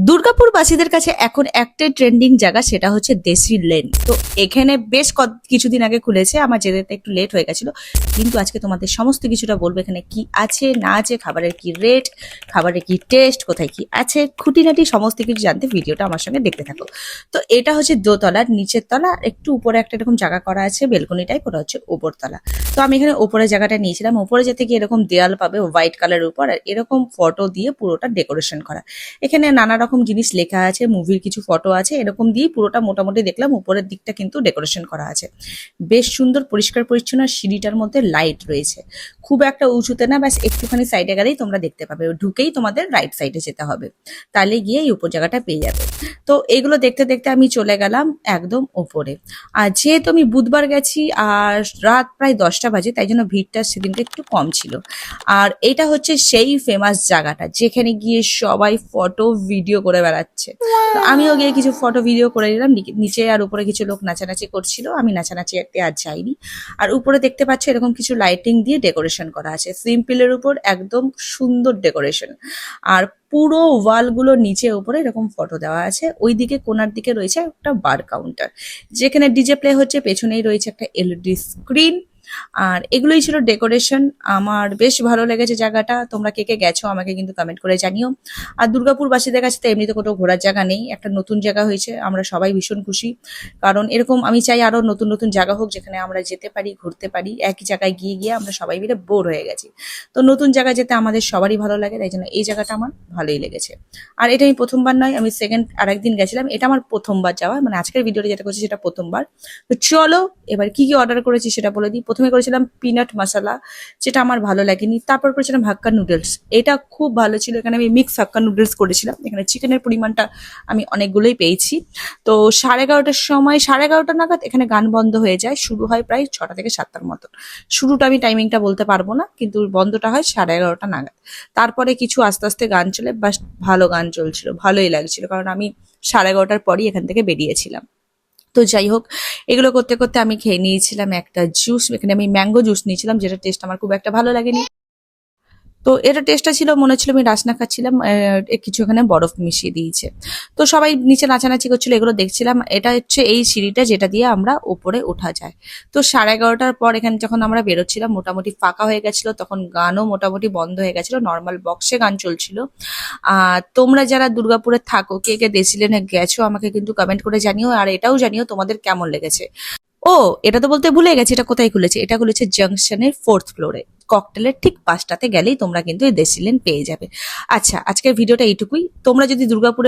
দুর্গাপুরবাসীদের কাছে এখন একটাই ট্রেন্ডিং জায়গা, সেটা হচ্ছে দেশি লেন। তো এখানে বেশ কিছুদিন আগে খুলেছে, আমার যেতে একটু লেট হয়ে গেছিল, কিন্তু আজকে তোমাদের সমস্ত কিছুটা বলবো। এখানে কি আছে না আছে, খাবারের কি রেট, খাবারের কি টেস্ট, কোথায় কি আছে, খুঁটিনাটি সমস্ত কিছু জানতে ভিডিওটা আমার সঙ্গে দেখতে থাকো। তো এটা হচ্ছে দোতলার নিচের তলা, একটু উপরে একটা এরকম জায়গা করা আছে বেলকনি টাইপ, ওটা হচ্ছে ওপরতলা। তো আমি এখানে ওপরের জায়গাটা নিয়েছিলাম। ওপরে যেতে গিয়ে এরকম দেয়াল পাবে হোয়াইট কালারের উপর, আর এরকম ফটো দিয়ে পুরোটা ডেকোরেশন করা। এখানে নানা রকম জিনিস লেখা আছে, মুভির কিছু ফটো আছে, এরকম দিয়ে পুরোটা মোটামুটি দেখলাম। উপরের দিকটা কিন্তু ডেকোরেশন করা আছে বেশ সুন্দর, পরিষ্কার পরিচ্ছন্ন। সিঁড়িটার মধ্যে লাইট রয়েছে, খুব একটা উঁচুতে না, ব্যাস একটুখানি সাইডে গেলেই তোমরা দেখতে পাবে। ঢুকেই তোমাদের রাইট সাইডে যেতে হবে, তাহলে গিয়ে এই উপর জায়গাটা পেয়ে যাবে। তো এগুলো দেখতে দেখতে আমি চলে গেলাম একদম ওপরে। আর যেহেতু আমি বুধবার গেছি আর রাত প্রায় 10টা বাজে, তাই জন্য ভিড়টা সেদিনটা একটু কম ছিল। আর এটা হচ্ছে সেই ফেমাস জায়গাটা যেখানে গিয়ে সবাই ফটো ভিডিও করে বেড়াচ্ছে। তো আমিও গিয়ে কিছু ফটো ভিডিও করে নিলাম। নিচে আর উপরে কিছু লোক নাচানাচি করছিল, আমি নাচানাচিতে আর যাইনি। আর উপরে দেখতে পাচ্ছ এরকম কিছু লাইটিং দিয়ে ডেকোরেশন করা আছে, সিম্পলের উপর একদম সুন্দর ডেকোরেশন। আর পুরো ওয়ালগুলো নিচে উপরে এরকম ফটো দেওয়া আছে। ওইদিকে কোনার দিকে রয়েছে একটা বার কাউন্টার, যেখানে ডিজে প্লে হচ্ছে, পেছনেই রয়েছে একটা এলইডি স্ক্রিন। আর এগুলোই ছিল ডেকোরেশন। আমার বেশ ভালো লেগেছে জায়গাটা। তোমরা কে কে গেছো আমাকে কিন্তু কমেন্ট করে জানিও। আর দুর্গাপুরবাসীদের কাছে তো এমনিতে কোনো ঘোরার জায়গা নেই, একটা নতুন জায়গা হয়েছে, আমরা সবাই ভীষণ খুশি। কারণ এরকম আমি চাই আরো নতুন নতুন জায়গা হোক, যেখানে আমরা যেতে পারি, ঘুরতে পারি। একই জায়গায় গিয়ে গিয়ে আমরা সবাই মিলে বোর হয়ে গেছি। তো নতুন জায়গায় যেতে আমাদের সবারই ভালো লাগে, তাই জন্য এই জায়গাটা আমার ভালোই লেগেছে। আর এটা আমি প্রথমবার নয়, আমি সেকেন্ড আরেকদিন গেছিলাম, এটা আমার প্রথমবার যাওয়া, মানে আজকের ভিডিওটা যেটা করছি সেটা প্রথমবার। তো চলো এবার কি কি অর্ডার করেছি সেটা বলে দিই। প্রথমে করেছিলাম পিনাট মশলা, যেটা আমার ভালো লাগেনি। তারপর করেছিলাম হাক্কা নুডলস, এটা খুব ভালো ছিল। এখানে আমি মিক্স হাক্কা নুডলস করেছিলাম, এখানে চিকেনের পরিমাণটা আমি অনেকগুলোই পেয়েছি। তো 11:30টার সময়, 11:30 নাগাদ এখানে গান বন্ধ হয়ে যায়, শুরু হয় প্রায় 6টা থেকে 7টার মতো। শুরুটা আমি টাইমিংটা বলতে পারবো না, কিন্তু বন্ধটা হয় 11:30টা নাগাদ। তারপরে কিছু আস্তে আস্তে গান চলে, বাস ভালো গান চলছিল, ভালোই লাগছিল, কারণ আমি 11:30টার পরই এখান থেকে বেরিয়েছিলাম। তো যাই হোক, এগুলো করতে করতে আমি খেয়ে নিয়েছিলাম একটা জুস। এখানে আমি ম্যাঙ্গো জুস নিয়েছিলাম, যেটা টেস্ট আমার খুব একটা ভালো লাগেনি। তো এটা টেস্টটা ছিল, মনে হচ্ছিল আমি রাসনা খাচ্ছিলাম, কিছু এখানে বরফ মিশিয়ে দিয়েছে। তো সবাই নিচে নাচানাচি করছিল, এগুলো দেখছিলাম। এটা হচ্ছে এই সিঁড়িটা যেটা দিয়ে আমরা উপরে ওঠা যায়। তো 11:30টার পর এখানে যখন আমরা বেরোচ্ছিলাম মোটামুটি ফাঁকা হয়ে গেছিল, তখন গানও মোটামুটি বন্ধ হয়ে গেছিল, নর্মাল বক্সে গান চলছিল। তোমরা যারা দুর্গাপুরে থাকো, কে কে দেশিলেনে গেছো আমাকে কিন্তু কমেন্ট করে জানিও, আর এটাও জানিও তোমাদের কেমন লেগেছে। ও, এটা তো বলতে ভুলে গেছি, এটা কোথায় খুলেছে। এটা খুলেছে জাংশনের 4th ফ্লোরে, ককটেলের ঠিক পাশটাতে গেলেই তোমরা কিন্তু এই দেশি লেন পেয়ে যাবে। আচ্ছা, আজকের ভিডিওটা এইটুকুই। তোমরা যদি দুর্গাপুরে